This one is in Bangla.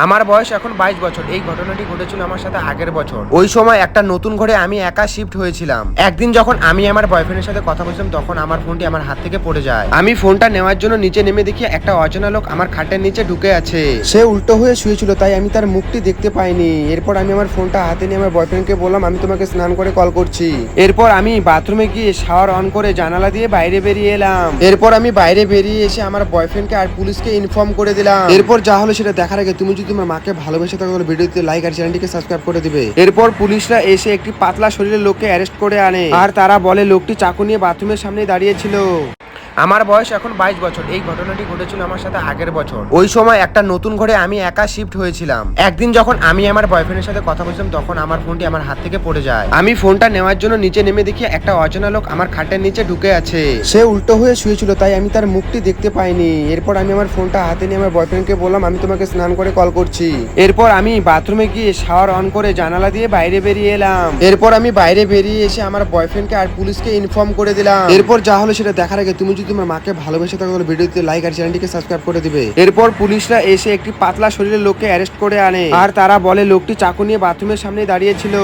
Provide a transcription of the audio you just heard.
আমার বয়স এখন 22 বছর। এই ঘটনাটি ঘটেছিল আমার সাথে আগের বছর। ওই সময় একটা নতুন ঘরে আমি একা শিফট হয়েছিলাম। একদিন যখন আমি আমার বয়ফ্রেন্ডের সাথে কথা বলছিলাম তখন আমার ফোনটি আমার হাত থেকে পড়ে যায়। আমি ফোনটা নেওয়ার জন্য নিচে নেমে দেখি একটা অচেনা লোক আমার খাটের নিচে ঢুকে আছে। সে উল্টো হয়ে শুয়েছিল, তাই আমি তার মুখটি দেখতে পাইনি। এরপর আমি আমার ফোনটা হাতে নিয়ে আমার বয়ফ্রেন্ডকে বললাম আমি তোমাকে স্নান করে কল করছি। এরপর আমি বাথরুমে গিয়ে শাওয়ার অন করে জানালা দিয়ে বাইরে বেরিয়ে এলাম। এরপর আমি বাইরে বেরিয়ে এসে আমার বয়ফ্রেন্ডকে আর পুলিশকে ইনফর্ম করে দিলাম। এরপর যা হলো সেটা দেখার আগে তুমি যদি তোমার মাকে ভালোবেসে থাকো তাহলে ভিডিওতে লাইক আর চ্যানেলটিকে সাবস্ক্রাইব করে দিবে। এরপর পুলিশরা এসে একটি পাতলা শরীরের লোককে অ্যারেস্ট করে আনে আর তারা বলে লোকটি চাকু নিয়ে বাথরুমের সামনে দাঁড়িয়ে ছিল। আমার বয়স এখন 22 বছর। এই ঘটনাটি ঘটেছিল আমার সাথে আগের বছর। ওই সময় একটা নতুন ঘরে আমি একা শিফট হয়েছিলাম। একদিন যখন আমি আমার বয়ফ্রেন্ডের সাথে কথা বলছিলাম তখন আমার ফোনটি আমার হাত থেকে পড়ে যায়। আমি ফোনটা নেওয়ার জন্য নিচে নেমে দেখি একটা অচেনা লোক আমার খাটের নিচে ঢুকে আছে। সে উল্টো হয়ে শুয়েছিল, তাই আমি তার মুখটি দেখতে পাইনি। এরপর আমি আমার ফোনটা হাতে নিয়ে আমার বয়ফ্রেন্ডকে বললাম আমি তোমাকে স্নান করে কল করছি। এরপর আমি বাথরুমে গিয়ে শাওয়ার অন করে জানালা দিয়ে বাইরে বেরিয়ে এলাম। এরপর আমি বাইরে বেরিয়ে এসে আমার বয়ফ্রেন্ডকে আর পুলিশকে ইনফর্ম করে দিলাম। এরপর যা হলো সেটা দেখার আগে তুমি যদি তোমার মাকে ভালোবেসে থাকো তাহলে ভিডিওতে লাইক আর চ্যানেলটিকে সাবস্ক্রাইব করে দিবে। এরপর পুলিশরা এসে একটি পাতলা শরীরের লোককে অ্যারেস্ট করে আনে আর তারা বলে লোকটি চাকু নিয়ে বাথরুমের সামনে দাঁড়িয়ে ছিল।